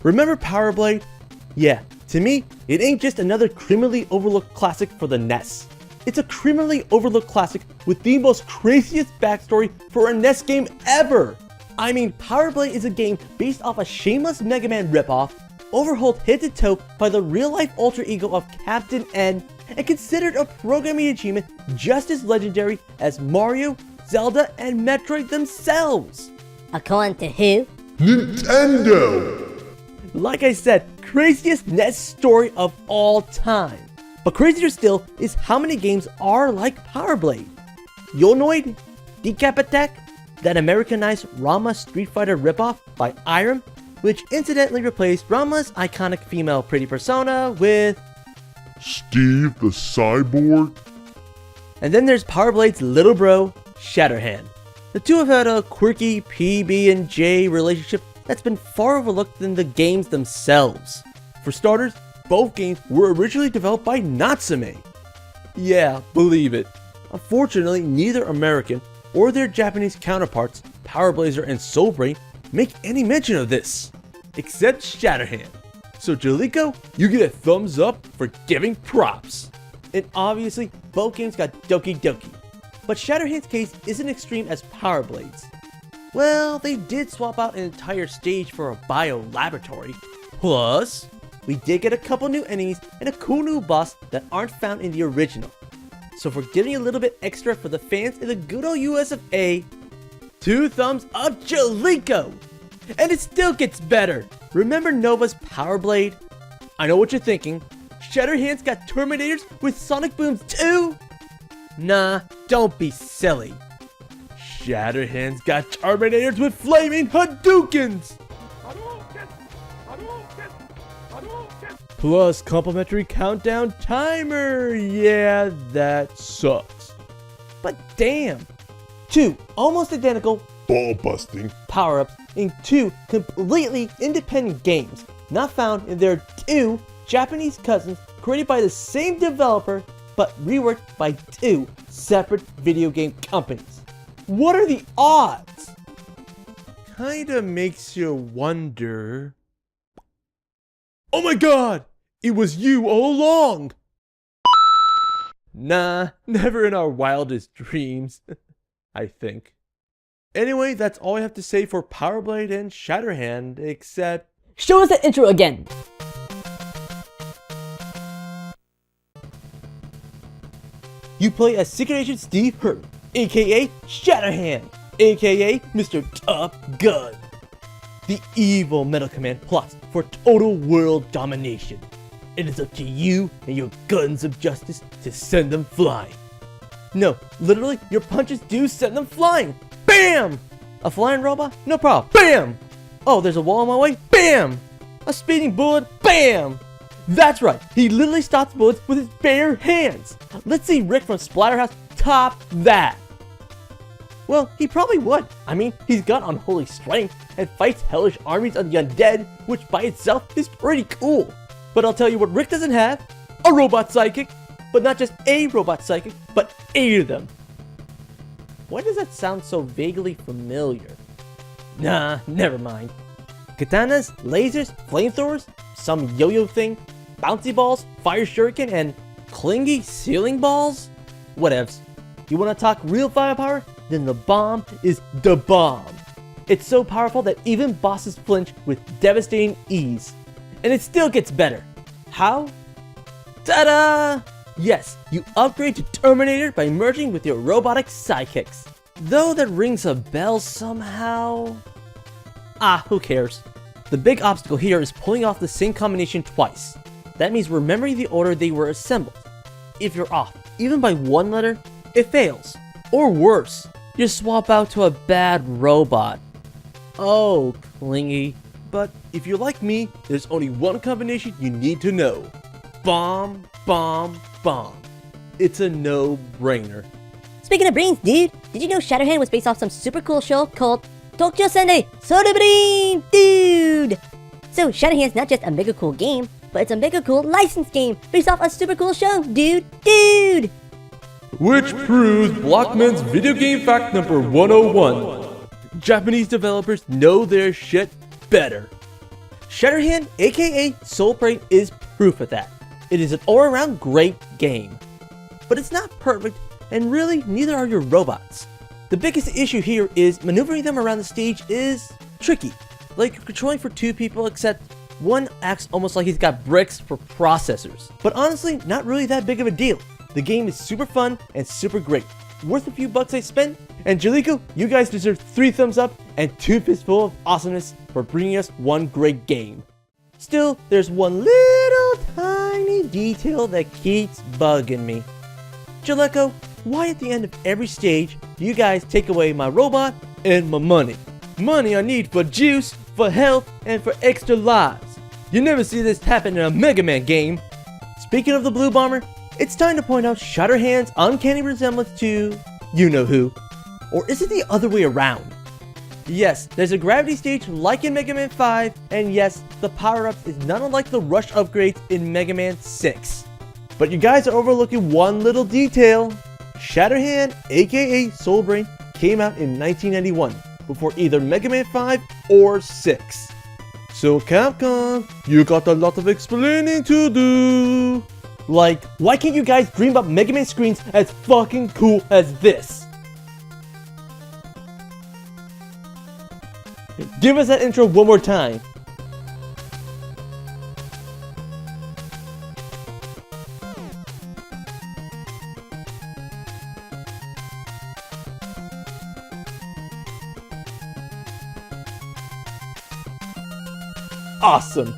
Remember Power Blade? Yeah, to me, it ain't just another criminally overlooked classic for the NES. It's a criminally overlooked classic with the most craziest backstory for a NES game ever! I mean, Power Blade is a game based off a shameless Mega Man ripoff, overhauled head to toe by the real-life alter ego of Captain N, and considered a programming achievement just as legendary as Mario, Zelda, and Metroid themselves! According to who? Nintendo! Like I said, craziest NES story of all time. But crazier still is how many games are like Power Blade. Yonoid, Decap Attack, that Americanized Ranma Street Fighter ripoff by Irem, which incidentally replaced Ranma's iconic female pretty persona with Steve the Cyborg? And then there's Power Blade's little bro, Shatterhand. The two have had a quirky PB and J relationship that's been far overlooked than the games themselves. For starters, both games were originally developed by Natsume. Yeah, believe it. Unfortunately, neither American or their Japanese counterparts, Power Blazer and Soul Brain, make any mention of this, except Shatterhand. So Jaleco, you get a thumbs up for giving props. And obviously, both games got Doki Doki. But Shatterhand's case isn't extreme as Power Blade's. Well, they did swap out an entire stage for a bio laboratory. Plus, we did get a couple new enemies and a cool new boss that aren't found in the original. So for giving a little bit extra for the fans in the good old US of A, 2 thumbs up Jaleco! And it still gets better! Remember Nova's Power Blade? I know what you're thinking. Shatterhand's got Terminators with Sonic Booms too? Nah, don't be silly. Shatterhand's got Terminators with Flaming Hadoukens! Plus complimentary countdown timer! Yeah, that sucks. But damn! 2 almost identical Ball-busting power-ups in 2 completely independent games, not found in their 2 Japanese cousins created by the same developer, but reworked by 2 separate video game companies. What are the odds? Kinda makes you wonder... Oh my god! It was you all along! Nah, never in our wildest dreams, I think. Anyway, that's all I have to say for Power Blade and Shatterhand, except... Show us that intro again! You play as Secret Agent Steve Hurt, aka Shatterhand, aka Mr. Top Gun. The evil Metal Command plots for total world domination. It is up to you and your guns of justice to send them flying. No, literally, your punches do send them flying. BAM! A flying robot? No problem. BAM! Oh, there's a wall in my way? BAM! A speeding bullet? BAM! That's right, he literally stops bullets with his bare hands. Let's see Rick from Splatterhouse top that. Well, he probably would. I mean, he's got unholy strength and fights hellish armies of the undead, which by itself is pretty cool. But I'll tell you what Rick doesn't have, a robot psychic. But not just a robot psychic, but 8 of them. Why does that sound so vaguely familiar? Nah, never mind. Katanas, lasers, flamethrowers, some yo-yo thing, bouncy balls, fire shuriken, and clingy ceiling balls? Whatevs. You wanna talk real firepower? Then the bomb is the bomb. It's so powerful that even bosses flinch with devastating ease. And it still gets better. How? Ta-da! Yes, you upgrade to Terminator by merging with your robotic sidekicks. Though that rings a bell somehow... Ah, who cares? The big obstacle here is pulling off the same combination twice. That means remembering the order they were assembled. If you're off, even by 1 letter, it fails. Or worse, you swap out to a bad robot. Oh, clingy. But if you're like me, there's only one combination you need to know. Bomb, bomb, bomb. It's a no-brainer. Speaking of brains, dude, did you know Shatterhand was based off some super cool show called Tokyo Sunday Soda Brain, dude? So Shatterhand's not just a mega cool game, but it's a mega cool licensed game based off a super cool show, dude. Which proves Blockman's video game fact number 101. Japanese developers know their shit better. Shatterhand, aka Soul Brain, is proof of that. It is an all-around great game. But it's not perfect, and really neither are your robots. The biggest issue here is maneuvering them around the stage is tricky. Like you're controlling for two people, except one acts almost like he's got bricks for processors. But honestly, not really that big of a deal. The game is super fun and super great. Worth a few bucks I spent, and Jaleco, you guys deserve 3 thumbs up and 2 fistfuls of awesomeness for bringing us one great game. Still, there's one little tiny detail that keeps bugging me. Jaleco, why at the end of every stage do you guys take away my robot and my money? Money I need for juice, for health, and for extra lives. You never see this happen in a Mega Man game. Speaking of the Blue Bomber, it's time to point out Shatterhand's uncanny resemblance to you-know-who. Or is it the other way around? Yes, there's a gravity stage like in Mega Man 5, and yes, the power-ups is not unlike the rush upgrades in Mega Man 6. But you guys are overlooking one little detail. Shatterhand, aka Soul Brain, came out in 1991, before either Mega Man 5 or 6. So Capcom, you got a lot of explaining to do. Like, why can't you guys dream up Mega Man screens as fucking cool as this? Give us that intro one more time. Awesome.